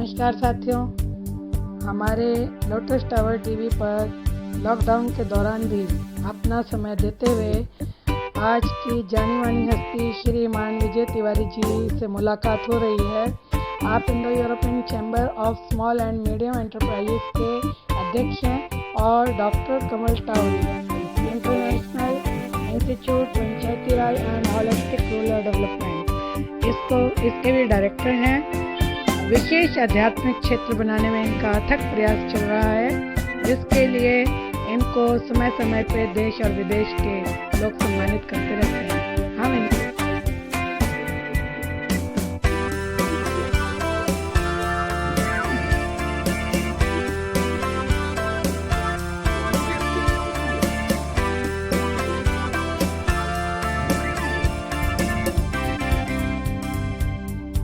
नमस्कार साथियों, हमारे लोटस टावर टीवी पर लॉकडाउन के दौरान भी अपना समय देते हुए आज की जानी मानी हस्ती श्रीमान विजय तिवारी जी से मुलाकात हो रही है। आप Indo European Chamber of Small and Medium Enterprises के अध्यक्ष हैं और doctor Kamal Tawaria International Institute Panchayati Raj and Holistic Rural Development इसके भी डायरेक्टर हैं। विशेष आध्यात्मिक क्षेत्र बनाने में इनका अथक प्रयास चल रहा है, जिसके लिए इनको समय समय पे देश और विदेश के लोग सम्मानित करते रहते हैं। हम इनको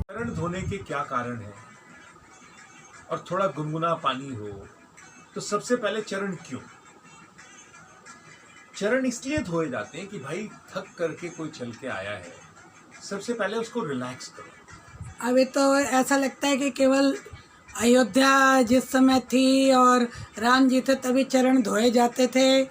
चरण धोने के क्या कारण है और थोड़ा गुनगुना पानी हो तो सबसे पहले चरण क्यों? चरण इसलिए धोए जाते हैं कि भाई थक करके कोई चल के आया है, सबसे पहले उसको रिलैक्स करो। अभी तो ऐसा लगता है कि केवल अयोध्या जिस समय थी और राम जी थे तभी चरण धोए जाते थे।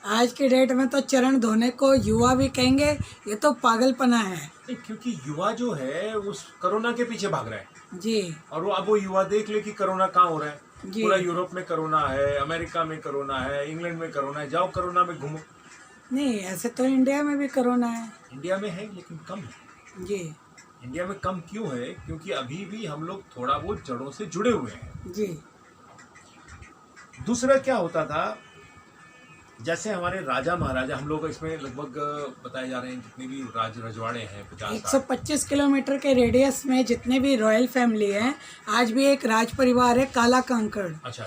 आज के डेट में तो चरण धोने को युवा भी कहेंगे, ये तो पागलपना है। क्योंकि युवा जो है उस कोरोना के पीछे भाग रहा है जी। और वो युवा देख ले कि कोरोना कहाँ हो रहा है। जी। पूरा यूरोप में कोरोना है, अमेरिका में कोरोना है, इंग्लैंड में कोरोना है, जाओ कोरोना में घूमो। नहीं, ऐसे तो इंडिया में भी कोरोना है। इंडिया में है लेकिन कम है। जी। इंडिया में कम क्यों है? क्योंकि अभी भी हम लोग थोड़ा बहुत जड़ों से जुड़े हुए हैं। जी। दूसरा क्या होता था, जैसे हमारे राजा महाराजा, हम लोग इसमें लगभग बताए जा रहे हैं जितने भी रजवाड़े हैं 125 किलोमीटर के रेडियस में जितने भी रॉयल फैमिली हैं, आज भी एक राज परिवार है काला कंकड़। अच्छा।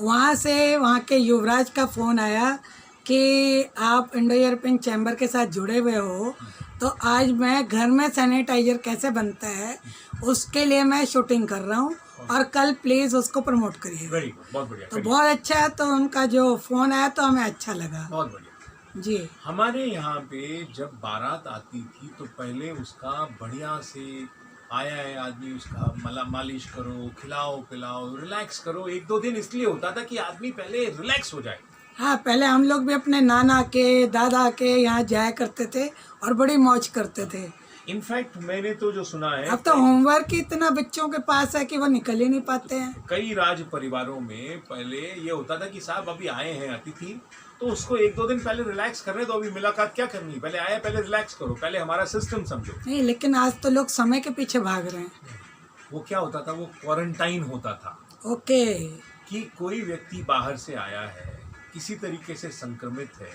वहाँ से वहाँ के युवराज का फ़ोन आया कि आप इंडो यूरोपियन चैम्बर के साथ जुड़े हुए हो, तो आज मैं घर में सैनिटाइजर कैसे बनता है उसके लिए मैं शूटिंग कर रहा हूँ और कल प्लीज़ उसको प्रमोट करिए। वेरी गुड, बहुत बढ़िया। तो बहुत अच्छा है, तो उनका जो फ़ोन आया तो हमें अच्छा लगा। बहुत बढ़िया जी। हमारे यहाँ पे जब बारात आती थी तो पहले उसका बढ़िया से आया है आदमी, उसका मालिश करो, खिलाओ पिलाओ, रिलैक्स करो। 1-2 दिन इसलिए होता था कि आदमी पहले रिलैक्स हो जाए। हाँ, पहले हम लोग भी अपने नाना के दादा के यहाँ जाया करते थे और बड़ी मौज करते थे। इनफैक्ट मैंने तो जो सुना है, अब तो होमवर्क ही इतना बच्चों के पास है कि वो निकल ही नहीं पाते हैं। कई राज परिवारों में पहले ये होता था कि साहब अभी आए हैं अतिथि, तो उसको 1-2 दिन पहले रिलैक्स करने दो। अभी मुलाकात क्या करनी, पहले आया पहले रिलैक्स करो, पहले हमारा सिस्टम समझो। नहीं, लेकिन आज तो लोग समय के पीछे भाग रहे हैं। वो क्या होता था, वो क्वारंटाइन होता था। ओके। कि कोई व्यक्ति बाहर से आया है, किसी तरीके से संक्रमित है,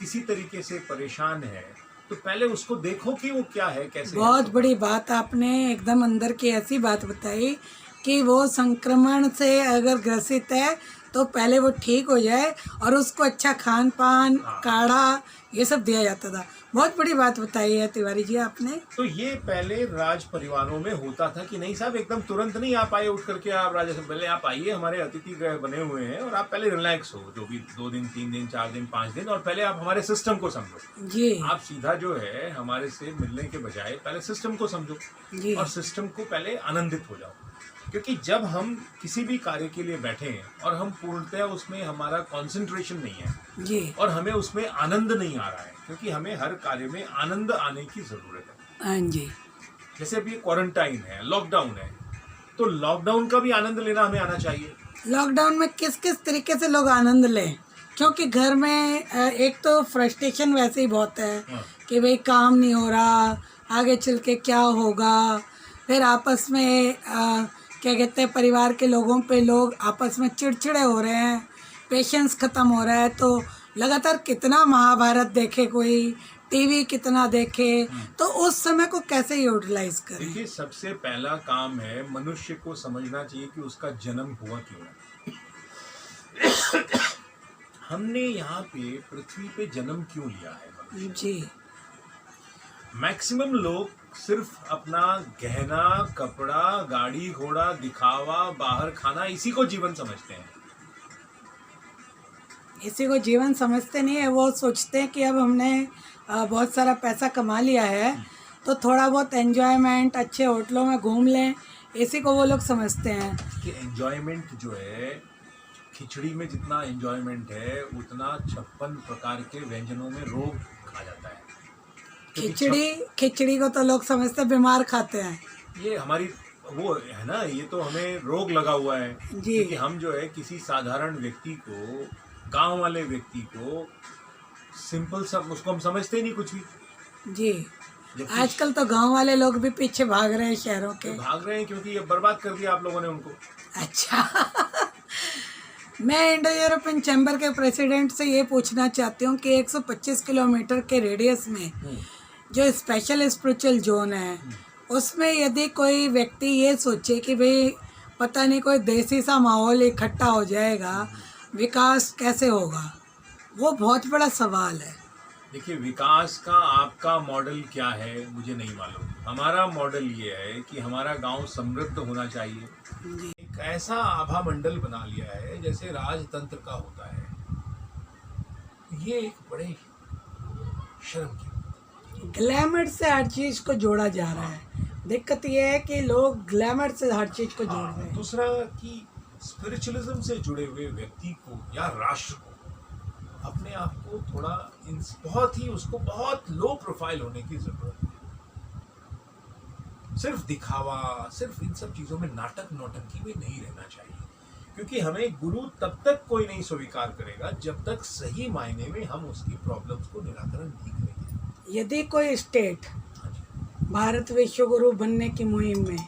किसी तरीके से परेशान है, तो पहले उसको देखो कि वो क्या है, कैसे। बहुत बड़ी बात आपने एकदम अंदर की ऐसी बात बताई कि वो संक्रमण से अगर ग्रसित है तो पहले वो ठीक हो जाए और उसको अच्छा खान पान, काढ़ा, ये सब दिया जाता था। बहुत बड़ी बात बताई है तिवारी जी आपने। तो ये पहले राज परिवारों में होता था कि नहीं साहब एकदम तुरंत नहीं आप आए उठ करके आप राजा से, पहले आप आइए, हमारे अतिथि बने हुए हैं और आप पहले रिलैक्स हो, जो भी 2 दिन 3 दिन 4 दिन 5 दिन, और पहले आप हमारे सिस्टम को समझो। जी। आप सीधा जो है हमारे से मिलने के बजाय पहले सिस्टम को समझो जी। और सिस्टम को पहले आनंदित हो जाओ। क्योंकि जब हम किसी भी कार्य के लिए बैठे हैं और हम पूर्णतः उसमें हमारा कंसंट्रेशन नहीं है जी, और हमें उसमें आनंद नहीं आ रहा है, क्योंकि हमें हर कार्य में आनंद आने की जरूरत है। हाँ जी। जैसे अभी क्वारंटाइन है, लॉकडाउन है, तो लॉकडाउन का भी आनंद लेना हमें आना चाहिए। लॉकडाउन में किस किस तरीके से लोग आनंद लें, क्योंकि घर में एक तो फ्रस्ट्रेशन वैसे ही बहुत है कि भाई काम नहीं हो रहा, आगे चल के क्या होगा। फिर आपस में क्या कहते हैं, परिवार के लोगों पे लोग आपस में चिड़चिड़े हो रहे हैं, पेशेंस ख़त्म हो रहा है। तो लगातार कितना महाभारत देखे कोई, टीवी कितना देखे, तो उस समय को कैसे यूटिलाइज करें? देखिए, सबसे पहला काम है मनुष्य को समझना चाहिए कि उसका जन्म हुआ क्यों है। हमने यहाँ पे पृथ्वी पे जन्म क्यों लिया है? जी। मैक्सिमम लोग सिर्फ अपना गहना, कपड़ा, गाड़ी घोड़ा, दिखावा, बाहर खाना, इसी को जीवन समझते हैं। इसी को जीवन समझते नहीं है। वो सोचते हैं कि अब हमने बहुत सारा पैसा कमा लिया है तो थोड़ा बहुत एंजॉयमेंट, अच्छे होटलों में घूम लें, इसी को वो लोग समझते हैं। कि एंजॉयमेंट जो है, खिचड़ी में जितना एंजॉयमेंट है उतना 56 प्रकार के व्यंजनों में रोग खा जाता है। क्योंकि खिचड़ी को तो लोग समझते हैं बीमार खाते हैं। ये हमारी वो है ना, ये तो हमें रोग लगा हुआ है जी। क्योंकि हम जो है किसी साधारण व्यक्ति को, गांव वाले व्यक्ति को, सिंपल सब उसको हम समझते ही नहीं कुछ भी। जी, जबकि आजकल तो गांव वाले लोग भी पीछे भाग रहे हैं शहरों के। भाग रहे हैं क्योंकि ये बर्बाद कर दिया आप लोगों ने उनको। अच्छा मैं इंडो यूरोपियन चैम्बर के प्रेसिडेंट से ये पूछना चाहती हूँ कि 125 किलोमीटर के रेडियस में जो स्पेशल स्पिरिचुअल जोन है, उसमें यदि कोई व्यक्ति ये सोचे कि भाई पता नहीं कोई देसी सा माहौल इकट्ठा हो जाएगा, विकास कैसे होगा, वो बहुत बड़ा सवाल है। देखिए, विकास का आपका मॉडल क्या है मुझे नहीं मालूम। हमारा मॉडल ये है कि हमारा गांव समृद्ध होना चाहिए। एक ऐसा आभा मंडल बना लिया है जैसे राजतंत्र का होता है। ये एक बड़े शर्म की, ग्लैमर से हर चीज को जोड़ा जा रहा है। दिक्कत ये है कि लोग ग्लैमर से हर चीज को जोड़ रहे हैं। दूसरा कि स्पिरिचुअलिज्म से जुड़े हुए व्यक्ति को या राष्ट्र को अपने आप को थोड़ा बहुत ही उसको बहुत लो प्रोफाइल होने की जरूरत है। सिर्फ दिखावा, सिर्फ इन सब चीजों में नाटक नौटंकी में नहीं रहना चाहिए, क्योंकि हमें गुरु तब तक कोई नहीं स्वीकार करेगा जब तक सही मायने में हम उसकी प्रॉब्लम्स को निराकरण नहीं करेंगे। यदि कोई स्टेट भारत विश्व गुरु बनने की मुहिम में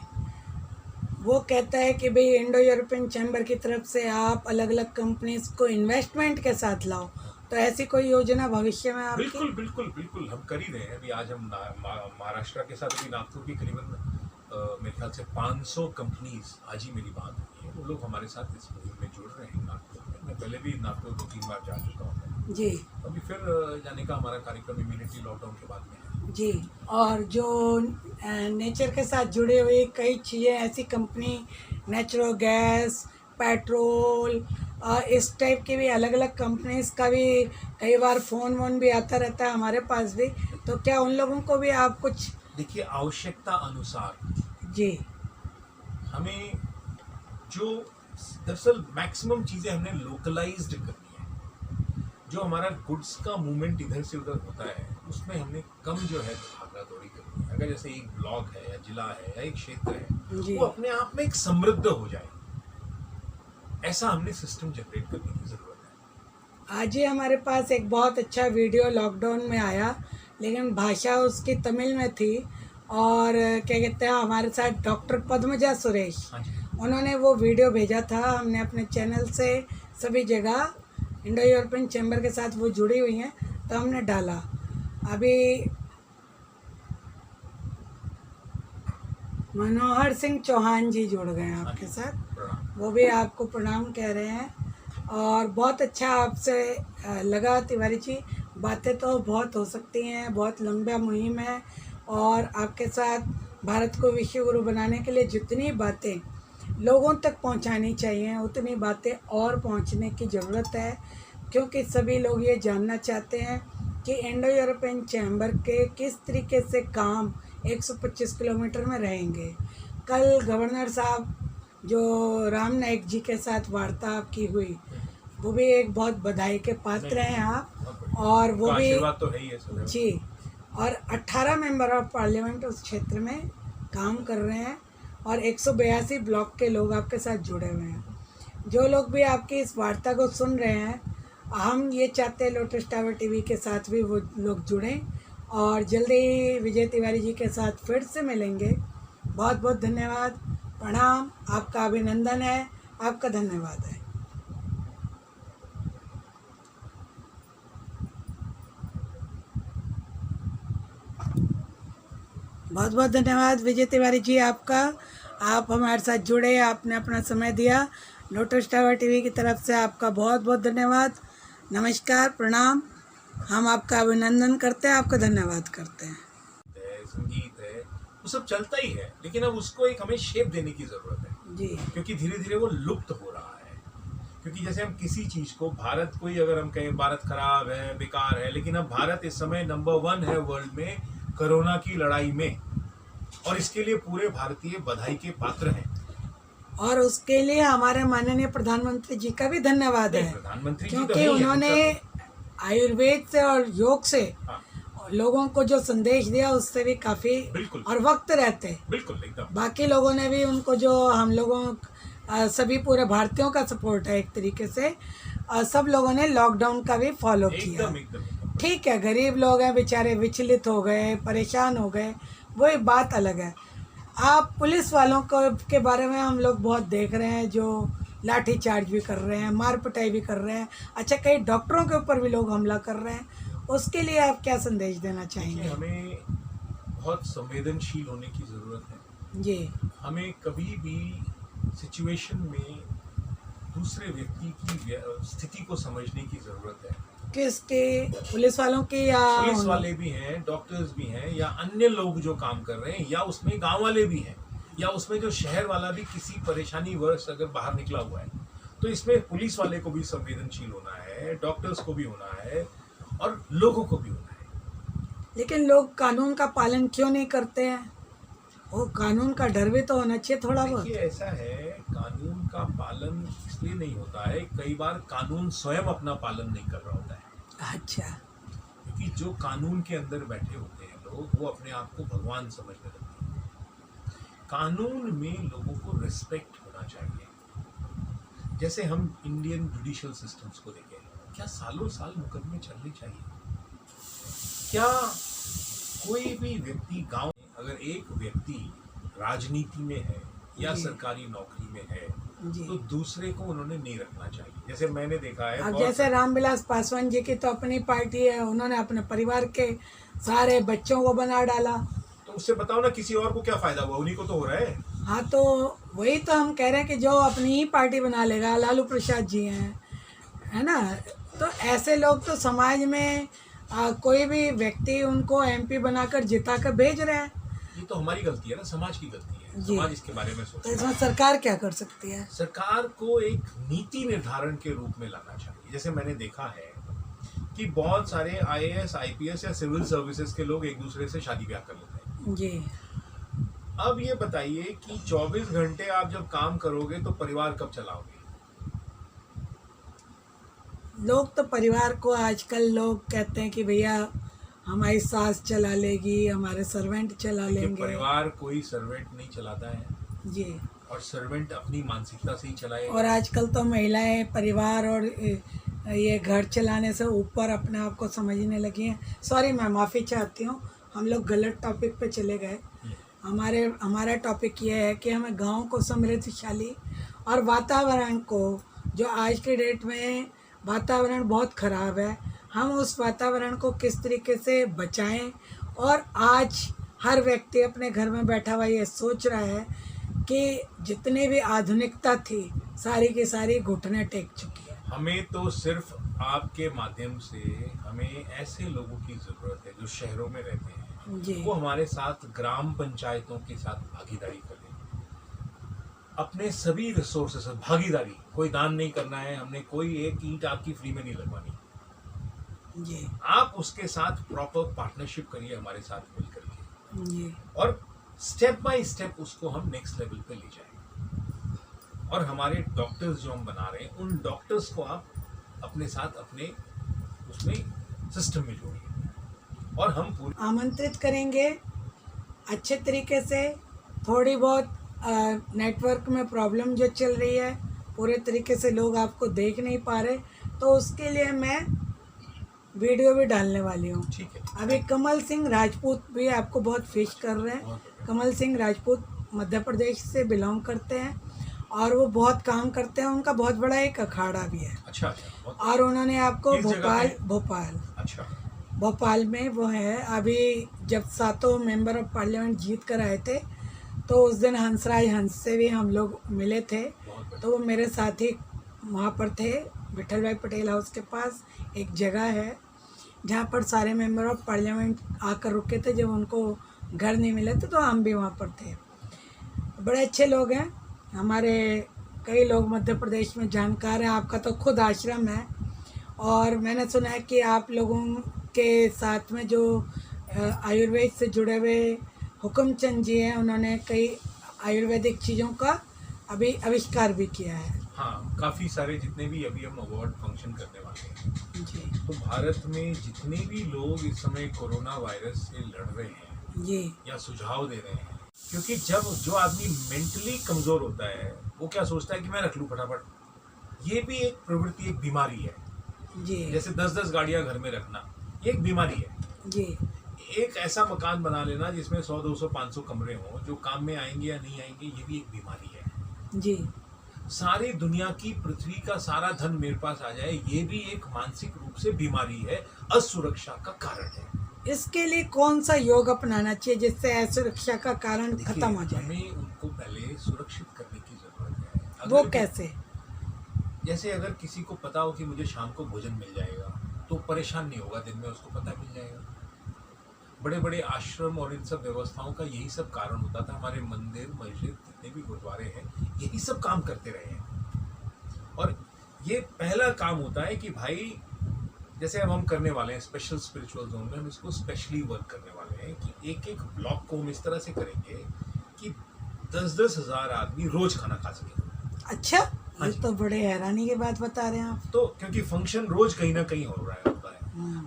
वो कहता है कि भाई इंडो यूरोपियन चैम्बर की तरफ से आप अलग अलग कंपनीज को इन्वेस्टमेंट के साथ लाओ, तो ऐसी कोई योजना भविष्य में आपकी? बिल्कुल बिल्कुल बिल्कुल हम कर ही रहे हैं। अभी आज हम महाराष्ट्र के साथ भी नागपुर की करीबन मेरे ख्याल से 500 कंपनीज, आज ही मेरी बात हुई है, वो लोग हमारे साथ इस मुहिम में जुड़ रहे हैं नागपुर में। मैं पहले भी नागपुर 2-3 बार जा चुका हूँ जी। अभी फिर जाने का हमारा कार्यक्रम इमीडिएटली लॉकडाउन के बाद में है जी। और जो नेचर के साथ जुड़े हुए कई चीज़ें, ऐसी कंपनी नेचुरल गैस, पेट्रोल, इस टाइप की भी अलग अलग कंपनीज का भी कई बार फ़ोन वोन भी आता रहता है हमारे पास भी, तो क्या उन लोगों को भी आप कुछ? देखिए, आवश्यकता अनुसार जी, हमें जो दरअसल मैक्सिमम चीज़ें हमने लोकलाइज्ड करनी है। जो हमारा गुड्स का मूवमेंट इधर से उधर होता है उसमें हमने कम जो है भागा दौड़ी करनी है। अगर जैसे एक ब्लॉक है या जिला है या एक क्षेत्र है, वो अपने आप में एक समृद्ध हो जाए, ऐसा हमने सिस्टम जनरेट करने की जरूरत है। आज ही हमारे पास एक बहुत अच्छा वीडियो लॉकडाउन में आया, लेकिन भाषा उसकी तमिल में थी, और क्या कहते हैं, हमारे साथ डॉक्टर पद्मजा सुरेश, उन्होंने वो वीडियो भेजा था। हमने अपने चैनल से सभी जगह इंडो यूरोपियन चैम्बर के साथ वो जुड़ी हुई हैं, तो हमने डाला। अभी मनोहर सिंह चौहान जी जुड़ गए हैं आपके साथ, वो भी आपको प्रणाम कह रहे हैं। और बहुत अच्छा आपसे लगा तिवारी जी, बातें तो बहुत हो सकती हैं, बहुत लंबा मुहिम है, और आपके साथ भारत को विश्व गुरु बनाने के लिए जितनी बातें लोगों तक पहुंचानी चाहिए उतनी बातें और पहुंचने की ज़रूरत है, क्योंकि सभी लोग ये जानना चाहते हैं कि इंडो यूरोपियन चैम्बर के किस तरीके से काम 125 किलोमीटर में रहेंगे। कल गवर्नर साहब जो राम नाईक जी के साथ वार्ता की हुई, वो भी एक बहुत बधाई के पात्र हैं आप, और वो भी तो है ही है जी। और 18 मेंबर ऑफ पार्लियामेंट उस क्षेत्र में काम कर रहे हैं, और 182 ब्लॉक के लोग आपके साथ जुड़े हुए हैं। जो लोग भी आपकी इस वार्ता को सुन रहे हैं, हम ये चाहते हैं लोटस टावर टीवी के साथ भी वो लोग जुड़ें, और जल्दी ही विजय तिवारी जी के साथ फिर से मिलेंगे। बहुत बहुत धन्यवाद, प्रणाम, आपका अभिनंदन है, आपका धन्यवाद है। बहुत बहुत धन्यवाद विजय तिवारी जी आपका, आप हमारे साथ जुड़े, आपने अपना समय दिया। लोटस टावर टीवी की तरफ से आपका बहुत बहुत धन्यवाद, नमस्कार, प्रणाम, हम आपका अभिनंदन करते हैं, आपका धन्यवाद करते हैं। संगीत है, वो सब चलता ही है, लेकिन अब उसको एक हमें शेप देने की जरूरत है जी, क्योंकि धीरे धीरे वो लुप्त हो रहा है। क्योंकि जैसे हम किसी चीज को, भारत को ही अगर हम कहें भारत खराब है, बेकार है, लेकिन अब भारत इस समय नंबर 1 है वर्ल्ड में कोरोना की लड़ाई में, और इसके लिए पूरे भारतीय बधाई के पात्र हैं। और उसके लिए हमारे माननीय प्रधानमंत्री जी का भी धन्यवाद है, प्रधानमंत्री जी तो क्योंकि है ही, उन्होंने आयुर्वेद से और योग से हाँ, लोगों को जो संदेश दिया उससे भी काफी बिल्कुल और वक्त रहते बिल्कुल एकदम बाकी लोगों ने भी उनको जो हम लोगों सभी पूरे भारतीयों का सपोर्ट है एक तरीके से, सब लोगों ने लॉकडाउन का भी फॉलो किया। एकदम एकदम एकदम। ठीक है, गरीब लोग हैं बेचारे, विचलित हो गए, परेशान हो गए, वो एक बात अलग है। आप पुलिस वालों को के बारे में हम लोग बहुत देख रहे हैं जो लाठी चार्ज भी कर रहे हैं, मार पिटाई भी कर रहे हैं, अच्छा कई डॉक्टरों के ऊपर भी लोग हमला कर रहे हैं, उसके लिए आप क्या संदेश देना चाहेंगे? हमें बहुत संवेदनशील होने की ज़रूरत है जी। हमें कभी भी सिचुएशन में दूसरे व्यक्ति की स्थिति को समझने की ज़रूरत है। किसके? पुलिस वालों की या पुलिस वाले भी हैं, डॉक्टर्स भी हैं, या अन्य लोग जो काम कर रहे हैं, या उसमें गांव वाले भी हैं, या उसमें जो शहर वाला भी किसी परेशानी वर्ष अगर बाहर निकला हुआ है, तो इसमें पुलिस वाले को भी संवेदनशील होना है, डॉक्टर्स को भी होना है और लोगों को भी होना है। लेकिन लोग कानून का पालन क्यों नहीं करते हैं? वो कानून का डर भी तो होना चाहिए थोड़ा बहुत। देखिए ऐसा है, कानून का पालन इसलिए नहीं होता है, कई बार कानून स्वयं अपना पालन नहीं कर रहा होता है। अच्छा। क्योंकि जो कानून के अंदर बैठे होते हैं लोग, वो अपने आप को भगवान समझने लगते हैं। कानून में लोगों को रिस्पेक्ट होना चाहिए। जैसे हम इंडियन जुडिशियल सिस्टम्स को देखें, क्या सालों साल मुकदमे चलने चाहिए? क्या कोई भी व्यक्ति गांव, अगर एक व्यक्ति राजनीति में है या जी। सरकारी नौकरी में है, जी। तो दूसरे को उन्होंने नहीं रखना चाहिए। जैसे मैंने देखा है, अब बहुत जैसे रामविलास पासवान जी की तो अपनी पार्टी है, उन्होंने अपने परिवार के सारे बच्चों को बना डाला। तो उससे बताओ ना, किसी और को क्या फायदा हुआ? उन्हीं को तो हो रहा है। हाँ, तो वही तो हम कह रहे हैं कि जो अपनी ही पार्टी बना लेगा, लालू प्रसाद जी हैं, है ना, तो ऐसे लोग तो समाज में कोई भी व्यक्ति उनको एमपी बनाकर जिता कर भेज रहे हैं। ये तो हमारी गलती है ना, समाज की गलती है। जी। समाज इसके बारे में तो सोचे। इसमें सरकार क्या कर सकती है? सरकार को एक नीति निर्धारण के रूप में लाना चाहिए। जैसे मैंने देखा है कि बहुत सारे आईएएस, आईपीएस या सिविल सर्विसेज के लोग एक दूसरे से शादी ब्याह कर लेते हैं। जी। अब ये बताइए कि 24 घंटे आप जब काम करोगे तो परिवार कब चलाओगे? लोग तो परिवार को आजकल लोग कहते हैं कि भैया हमारी सास चला लेगी, हमारे सर्वेंट चला देखिए, लेंगे। परिवार कोई सर्वेंट नहीं चलाता है, जी। और सर्वेंट अपनी मानसिकता से ही चलाएगा। और आजकल तो महिलाएं परिवार और ये घर चलाने से ऊपर अपने आप को समझने लगी हैं। सॉरी, मैं माफ़ी चाहती हूँ, हम लोग गलत टॉपिक पे चले गए। हमारा टॉपिक ये है कि हमें गाँव को समृद्धशाली और वातावरण को, जो आज के डेट में वातावरण बहुत ख़राब है, हम उस वातावरण को किस तरीके से बचाएं। और आज हर व्यक्ति अपने घर में बैठा हुआ ये सोच रहा है कि जितनी भी आधुनिकता थी सारी की सारी घुटने टेक चुकी है। हमें तो सिर्फ आपके माध्यम से हमें ऐसे लोगों की ज़रूरत है जो शहरों में रहते हैं, जी। वो हमारे साथ ग्राम पंचायतों के साथ भागीदारी करें। अपने सभी रिसोर्सेस भागीदारी, कोई दान नहीं करना है, हमने कोई एक ईंट आपकी फ्री में नहीं लगवानी। जी। आप उसके साथ प्रॉपर पार्टनरशिप करिए हमारे साथ मिलकर के, जी। और स्टेप बाय स्टेप उसको हम नेक्स्ट लेवल पे ले जाएं। और हमारे डॉक्टर्स जो हम बना रहे हैं, उन डॉक्टर्स को आप अपने साथ अपने उसमें सिस्टम में जोड़िए, और हम पूरी आमंत्रित करेंगे अच्छे तरीके से। थोड़ी बहुत नेटवर्क में प्रॉब्लम जो चल रही है, पूरे तरीके से लोग आपको देख नहीं पा रहे, तो उसके लिए मैं वीडियो भी डालने वाली हूँ। ठीक है। अभी कमल सिंह राजपूत भी आपको बहुत फिश कर रहे हैं। बहुत कमल सिंह राजपूत मध्य प्रदेश से बिलोंग करते हैं और वो बहुत काम करते हैं, उनका बहुत बड़ा एक अखाड़ा भी है। अच्छा। और उन्होंने आपको किस जगह पे? भोपाल अच्छा। भोपाल में वो है। अभी जब 7 मेंबर ऑफ पार्लियामेंट जीत कर आए थे, तो उस दिन हंसराज हंस से भी हम लोग मिले थे, तो वो मेरे साथ ही वहाँ पर थे। विठल भाई पटेल हाउस के पास एक जगह है जहाँ पर सारे मेंबर ऑफ पार्लियामेंट आकर रुके थे, जब उनको घर नहीं मिले थे तो हम भी वहाँ पर थे। बड़े अच्छे लोग हैं हमारे, कई लोग मध्य प्रदेश में जानकार हैं। आपका तो खुद आश्रम है, और मैंने सुना है कि आप लोगों के साथ में जो आयुर्वेद से जुड़े हुए हुकुमचंद जी हैं, उन्होंने कई आयुर्वेदिक चीज़ों का अभी आविष्कार भी किया है। हाँ, काफ़ी सारे जितने भी अभी हम अवार्ड फंक्शन करने वाले हैं, जी तो भारत में जितने भी लोग इस समय कोरोना वायरस से लड़ रहे हैं जी या सुझाव दे रहे हैं, क्योंकि जब जो आदमी मेंटली कमज़ोर होता है वो क्या सोचता है कि मैं रख लूँ फटाफट। ये भी एक प्रवृत्ति, एक बीमारी है। जी जैसे 10-10 गाड़ियां घर में रखना, ये एक बीमारी है। जी एक ऐसा मकान बना लेना जिसमें 100, 200, 500 कमरे हों जो काम में आएंगे या नहीं आएंगे, ये भी एक बीमारी है। जी सारी दुनिया की पृथ्वी का सारा धन मेरे पास आ जाए, ये भी एक मानसिक रूप से बीमारी है, असुरक्षा का कारण है। इसके लिए कौन सा योग अपनाना चाहिए जिससे असुरक्षा का कारण देखिए, खत्म हो जाए? हमें उनको पहले सुरक्षित करने की जरूरत है। वो अगर कैसे? जैसे अगर किसी को पता हो कि मुझे शाम को भोजन मिल जाएगा तो परेशान नहीं होगा, दिन में उसको पता मिल जाएगा। बड़े बड़े आश्रम और इन सब व्यवस्थाओं का यही सब कारण होता था। हमारे मंदिर, मस्जिद, जितने भी गुरुद्वारे हैं, यही सब काम करते रहे हैं। और ये पहला काम होता है कि भाई, जैसे अब हम करने वाले हैं स्पेशल स्पिरिचुअल जोन में, हम इसको स्पेशली वर्क करने वाले हैं कि एक एक ब्लॉक को हम इस तरह से करेंगे कि 10-10 हज़ार आदमी रोज खाना खा सके। अच्छा, हाँ ये जी। तो बड़े हैरानी की बात बता रहे हैं आप। तो क्योंकि फंक्शन रोज कहीं ना कहीं हो रहा है, होता है।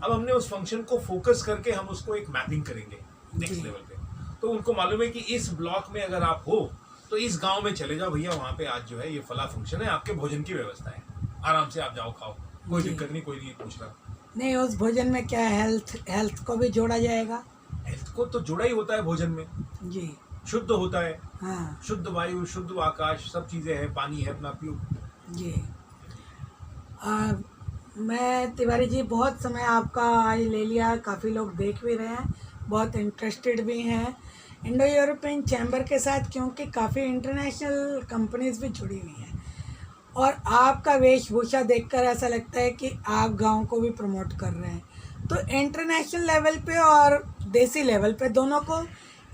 अब हमने उस फंक्शन को फोकस करके हम उसको एक मैपिंग करेंगे नेक्स्ट जी। लेवल पे। तो उनको मालूम है कि इस ब्लॉक में अगर आप हो तो इस गांव में चले जाओ भैया, वहां पे आज जो है ये फला फंक्शन है, आपके भोजन की व्यवस्था है, आराम से आप जाओ, खाओ, कोई जी। दिक्कत नहीं, कोई नहीं पूछ रहा। नहीं, उस भोजन में क्या हेल्थ को भी जोड़ा जाएगा? हेल्थ को तो जुड़ा ही होता है भोजन में, जी शुद्ध होता है, हाँ शुद्ध वायु, शुद्ध आकाश, सब चीजें हैं, पानी है, अपना पियो। जी। मैं तिवारी जी, बहुत समय आपका आज ले लिया, काफ़ी लोग देख भी रहे हैं, बहुत इंटरेस्टेड भी हैं इंडो यूरोपियन चैम्बर के साथ, क्योंकि काफ़ी इंटरनेशनल कंपनीज भी जुड़ी हुई हैं। और आपका वेशभूषा देखकर ऐसा लगता है कि आप गांव को भी प्रमोट कर रहे हैं। तो इंटरनेशनल लेवल पे और देसी लेवल पे दोनों को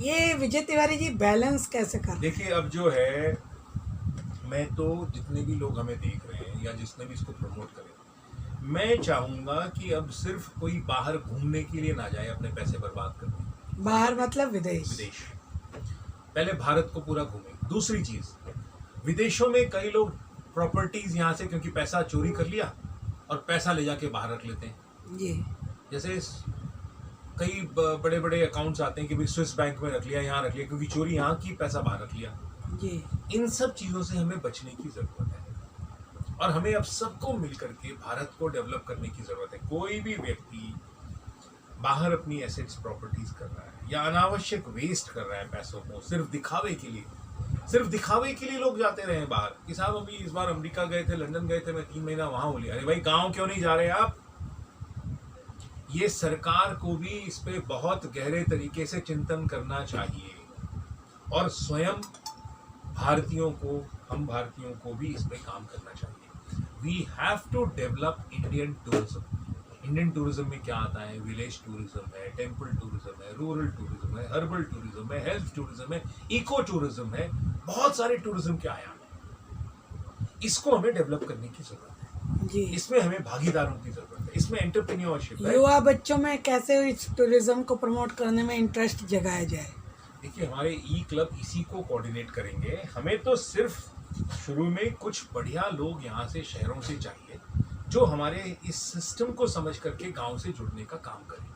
ये विजय तिवारी जी बैलेंस कैसे कर रहे हैं? देखिए, अब जो है, मैं तो जितने भी लोग हमें देख रहे हैं या जिसने भी इसको प्रमोट करें, मैं चाहूंगा कि अब सिर्फ कोई बाहर घूमने के लिए ना जाए अपने पैसे बर्बाद करने। बाहर मतलब विदेश? विदेश, पहले भारत को पूरा घूमे। दूसरी चीज, विदेशों में कई लोग प्रॉपर्टीज यहाँ से क्योंकि पैसा चोरी कर लिया और पैसा ले जाके बाहर रख लेते हैं। जी जैसे कई बड़े बड़े अकाउंट्स आते हैं कि भाई स्विस बैंक में रख लिया, यहाँ रख लिया, क्योंकि चोरी यहाँ की, पैसा बाहर रख लिया। जी इन सब चीजों से हमें बचने की जरूरत है और हमें अब सबको मिलकर के भारत को डेवलप करने की जरूरत है। कोई भी व्यक्ति बाहर अपनी एसेट्स, प्रॉपर्टीज कर रहा है या अनावश्यक वेस्ट कर रहा है पैसों को सिर्फ दिखावे के लिए, सिर्फ दिखावे के लिए लोग जाते रहे बाहर कि साहब अभी इस बार अमेरिका गए थे, लंदन गए थे, मैं 3 महीना वहां हो लिया। अरे भाई, गांव क्यों नहीं जा रहे आप? ये सरकार को भी इस पे बहुत गहरे तरीके से चिंतन करना चाहिए और स्वयं भारतीयों को, हम भारतीयों को भी इस पे काम करना चाहिए। We have to develop Indian tourism. Indian tourism में क्या आता है? विलेज टूरिज्म है, टेम्पल टूरिज्म है, रूरल टूरिज्म है, हर्बल टूरिज्म है, हेल्थ टूरिज्म है, इको टूरिज्म है, बहुत सारे टूरिज्म के आयाम है। इसको हमें डेवलप करने की जरूरत है। जी। इसमें हमें भागीदारों की जरूरत है, इसमें एंटरप्रेन्योरशिप है। युवा बच्चों में कैसे इस टूरिज्म को प्रमोट करने में इंटरेस्ट जगाया जाए? देखिए, हमारे ई क्लब इसी को कोऑर्डिनेट करेंगे। हमें तो सिर्फ शुरू में कुछ बढ़िया लोग यहाँ से, शहरों से चाहिए जो हमारे इस सिस्टम को समझ करके गांव से जुड़ने का काम करें।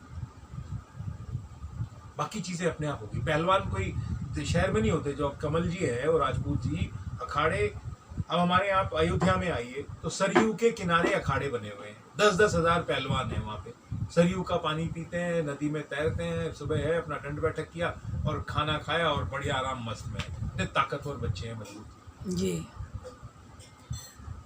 बाकी चीजें अपने आप होगी। पहलवान कोई शहर में नहीं होते, जो कमल जी है और राजपूत जी, अखाड़े। अब हमारे यहाँ अयोध्या में आइए तो सरयू के किनारे अखाड़े बने हुए हैं, 10-10 हज़ार पहलवान हैं वहाँ पे। सरयू का पानी पीते हैं, नदी में तैरते हैं, सुबह है अपना दंड बैठक किया और खाना खाया और बढ़िया आराम मस्त में। इतने ताकतवर बच्चे हैं, मजबूत। जी।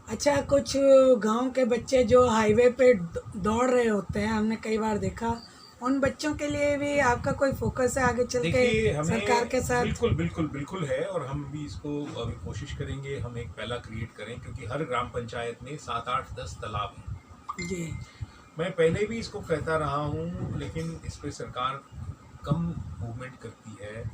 अच्छा, कुछ गांव के बच्चे जो हाईवे पे दौड़ रहे होते हैं, हमने कई बार देखा, उन बच्चों के लिए भी आपका कोई फोकस है आगे चल देखिए, के हमें सरकार के साथ? बिल्कुल बिल्कुल बिल्कुल है और हम भी इसको अभी कोशिश करेंगे हम एक पहला क्रिएट करें, क्योंकि हर ग्राम पंचायत में 7, 8, 10 तालाब हैं। जी मैं पहले भी इसको कहता रहा हूँ, लेकिन इस पे सरकार कम मूवमेंट करती है।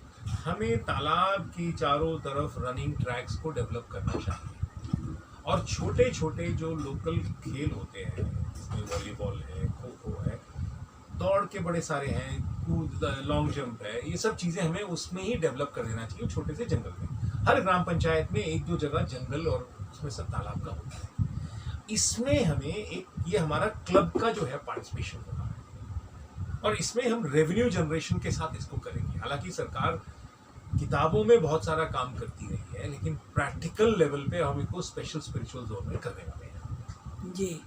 हमें तालाब की चारों तरफ रनिंग ट्रैक्स को डेवलप करना चाहिए और छोटे छोटे जो लोकल खेल होते हैं, जिसमें वॉलीबॉल है, खो खो है, दौड़ के बड़े सारे हैं, कूद, लॉन्ग जंप है, ये सब चीज़ें हमें उसमें ही डेवलप कर देना चाहिए, छोटे से जंगल में। हर ग्राम पंचायत में एक दो जगह जंगल और उसमें सब तालाब का होता है। इसमें हमें एक, ये हमारा क्लब का जो है पार्टिसिपेशन होगा, और इसमें हम रेवेन्यू जनरेशन के साथ इसको करेंगे। हालांकि सरकार किताबों में बहुत सारा काम करती रही है, लेकिन प्रैक्टिकल लेवल पे हम इसको स्पेशल स्पिरिचुअल जोन में करने वाले हैं। जी,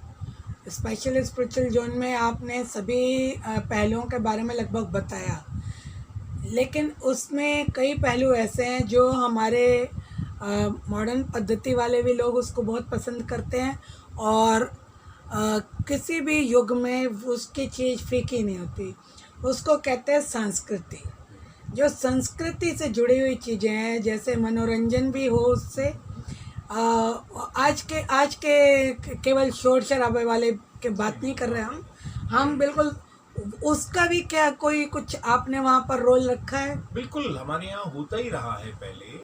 स्पेशल स्पिरिचुअल जोन में आपने सभी पहलुओं के बारे में लगभग बताया, लेकिन उसमें कई पहलू ऐसे हैं जो हमारे मॉडर्न पद्धति वाले भी लोग उसको बहुत पसंद करते हैं, और किसी भी युग में उसकी चीज़ फीकी नहीं होती। उसको कहते हैं संस्कृति। जो संस्कृति से जुड़ी हुई चीज़ें हैं, जैसे मनोरंजन भी हो उससे, आज के केवल शोर शराबे वाले के बात नहीं कर रहे हम बिल्कुल उसका भी क्या कोई कुछ आपने वहाँ पर रोल रखा है? बिल्कुल, हमारे यहाँ होता ही रहा है पहले।